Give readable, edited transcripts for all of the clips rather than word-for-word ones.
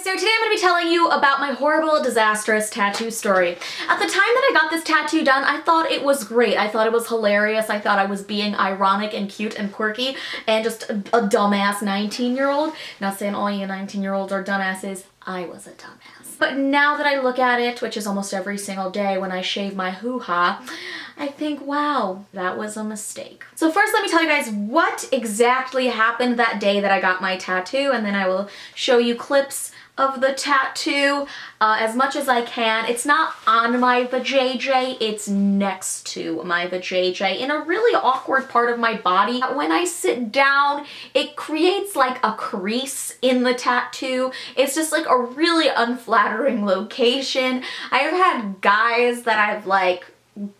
guys, so today I'm going to be telling you about my horrible, disastrous tattoo story. At the time that I got this tattoo done, I thought it was great. I thought it was hilarious. I thought I was being ironic and cute and quirky and just a dumbass 19-year-old. Not saying all you 19-year-olds are dumbasses. I was a dumbass. But now that I look at it, which is almost every single day when I shave my hoo-ha, I think, wow, that was a mistake. So first let me tell you guys what exactly happened that day that I got my tattoo, and then I will show you clips of the tattoo as much as I can. It's not on my vajayjay, it's next to my vajayjay in a really awkward part of my body. When I sit down, it creates like a crease in the tattoo. It's just like a really unflattering location. I've had guys that I've like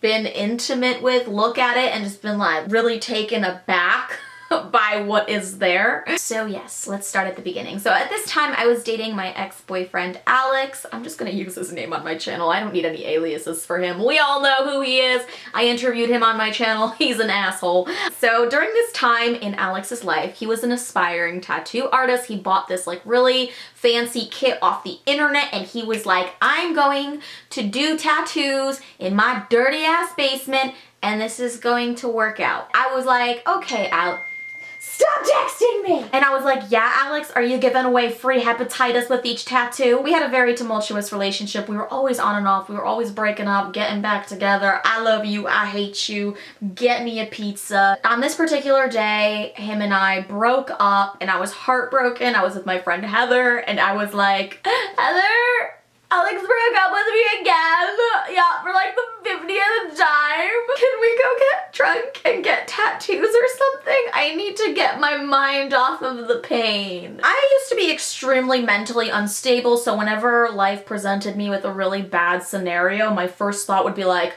been intimate with look at it and just been like really taken aback by what is there. So yes, let's start at the beginning. So at this time I was dating my ex-boyfriend Alex. I'm just gonna use his name on my channel. I don't need any aliases for him. We all know who he is. I interviewed him on my channel. He's an asshole. So during this time in Alex's life, he was an aspiring tattoo artist. He bought this like really fancy kit off the internet and he was like, I'm going to do tattoos in my dirty ass basement and this is going to work out. I was like, okay, Alex, stop texting me! And I was like, yeah, Alex, are you giving away free hepatitis with each tattoo? We had a very tumultuous relationship. We were always on and off. We were always breaking up, getting back together. I love you, I hate you, get me a pizza. On this particular day, him and I broke up and I was heartbroken. I was with my friend Heather and I was like, Heather, Alex broke up with me again. Yeah, for like the 50th time. Can we go get drunk and get tattoos or something? I need to get my mind off of the pain. I used to be extremely mentally unstable, so whenever life presented me with a really bad scenario, my first thought would be like,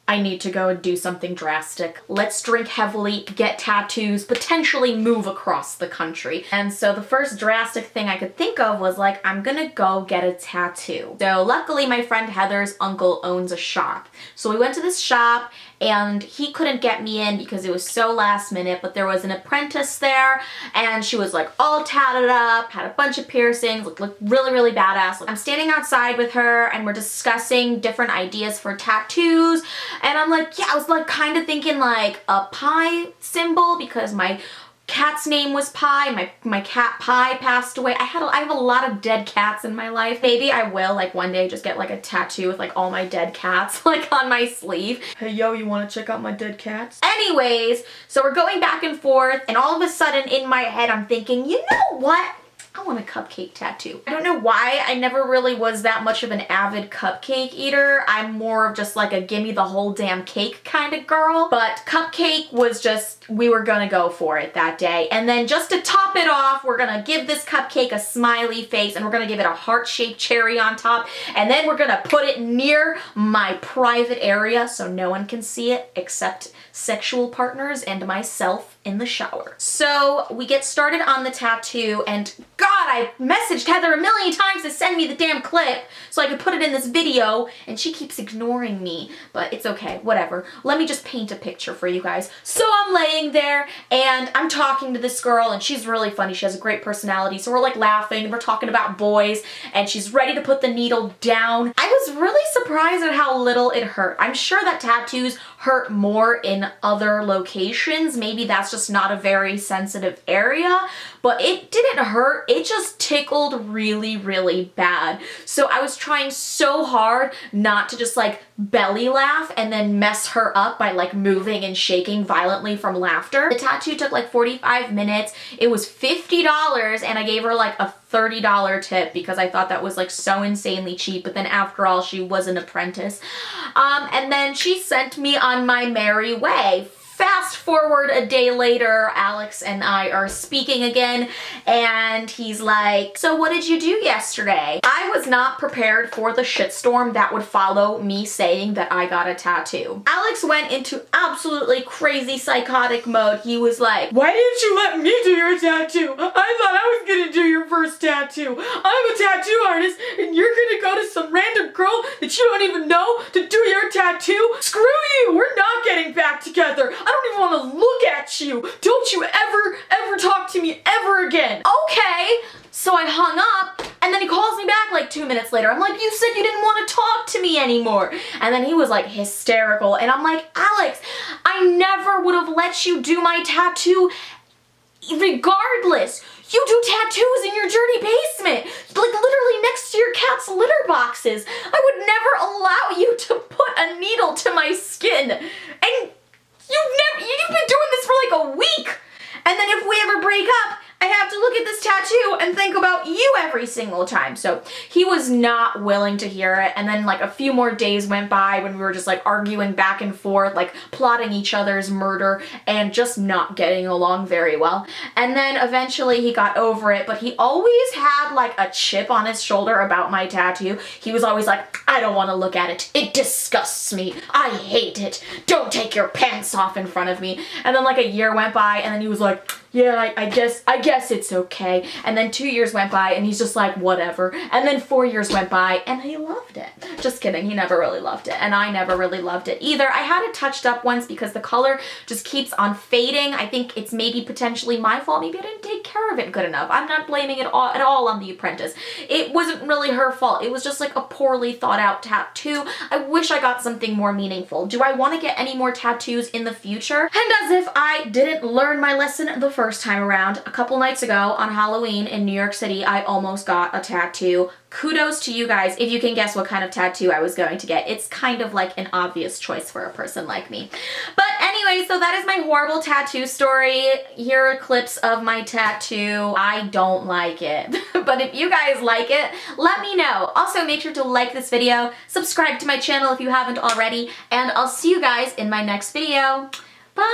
I need to go and do something drastic. Let's drink heavily, get tattoos, potentially move across the country. And so the first drastic thing I could think of was like, I'm gonna go get a tattoo. So luckily my friend Heather's uncle owns a shop. So we went to this shop and he couldn't get me in because it was so last minute, but there was an apprentice there and she was like all tatted up, had a bunch of piercings, looked really, really badass. I'm standing outside with her and we're discussing different ideas for tattoos. And I'm like, yeah, I was like kind of thinking like a pie symbol because my cat's name was Pie. My cat Pie passed away. I have a lot of dead cats in my life. Maybe I will like one day just get like a tattoo with like all my dead cats like on my sleeve. Hey yo, you want to check out my dead cats? Anyways, so we're going back and forth and all of a sudden in my head I'm thinking, you know what? I want a cupcake tattoo. I don't know why. I never really was that much of an avid cupcake eater. I'm more of just like a gimme the whole damn cake kind of girl. But cupcake was just, we were gonna go for it that day. And then just to top it off, we're gonna give this cupcake a smiley face and we're gonna give it a heart-shaped cherry on top. And then we're gonna put it near my private area so no one can see it except sexual partners and myself in the shower. So we get started on the tattoo and God, I messaged Heather a million times to send me the damn clip so I could put it in this video and she keeps ignoring me, but it's okay, whatever. Let me just paint a picture for you guys. So I'm laying there and I'm talking to this girl and she's really funny. She has a great personality. So we're like laughing and we're talking about boys and she's ready to put the needle down. I was really surprised at how little it hurt. I'm sure that tattoos hurt more in other locations. Maybe that's just not a very sensitive area, but it didn't hurt. It just tickled really, really bad. So I was trying so hard not to just like belly laugh and then mess her up by like moving and shaking violently from laughter. The tattoo took like 45 minutes. It was $50 and I gave her like a $30 tip because I thought that was like so insanely cheap, but then after all, she was an apprentice. And then she sent me on my merry way. Fast forward a day later, Alex and I are speaking again, and he's like, so what did you do yesterday? I was not prepared for the shitstorm that would follow me saying that I got a tattoo. Alex went into absolutely crazy psychotic mode. He was like, why didn't you let me do your tattoo? I thought I was gonna do your first tattoo. I'm a tattoo artist, and you're gonna go to some random girl that you don't even know to do your tattoo? Screw you, we're not getting back together. I don't even want to look at you. Don't you ever talk to me ever again. Okay. So I hung up and then he called minutes later. I'm like, you said you didn't want to talk to me anymore. And then he was like hysterical. And I'm like, Alex, I never would have let you do my tattoo regardless. You do tattoos in your dirty basement, like literally next to your cat's litter boxes. I would never allow you to put a needle to my skin. And you've been doing this for like a week. And then if we ever break up, I have to look at this tattoo and think about you every single time. So he was not willing to hear it. And then like a few more days went by when we were just like arguing back and forth, like plotting each other's murder and just not getting along very well. And then eventually he got over it, but he always had like a chip on his shoulder about my tattoo. He was always like, I don't want to look at it. It disgusts me. I hate it. Don't take your pants off in front of me. And then like a year went by and then he was like, yeah, I guess it's okay. And then 2 years went by and he's just like, whatever. And then 4 years went by and he loved it. Just kidding, he never really loved it. And I never really loved it either. I had it touched up once because the color just keeps on fading. I think it's maybe potentially my fault. Maybe I didn't take care of it good enough. I'm not blaming it at all on the apprentice. It wasn't really her fault. It was just like a poorly thought out tattoo. I wish I got something more meaningful. Do I want to get any more tattoos in the future? And as if I didn't learn my lesson the first time around, a couple nights ago on Halloween in New York City, I almost got a tattoo. Kudos to you guys if you can guess what kind of tattoo I was going to get. It's kind of like an obvious choice for a person like me. But anyway, so that is my horrible tattoo story. Here are clips of my tattoo. I don't like it. But if you guys like it, let me know. Also, make sure to like this video, subscribe to my channel if you haven't already, and I'll see you guys in my next video. Bye!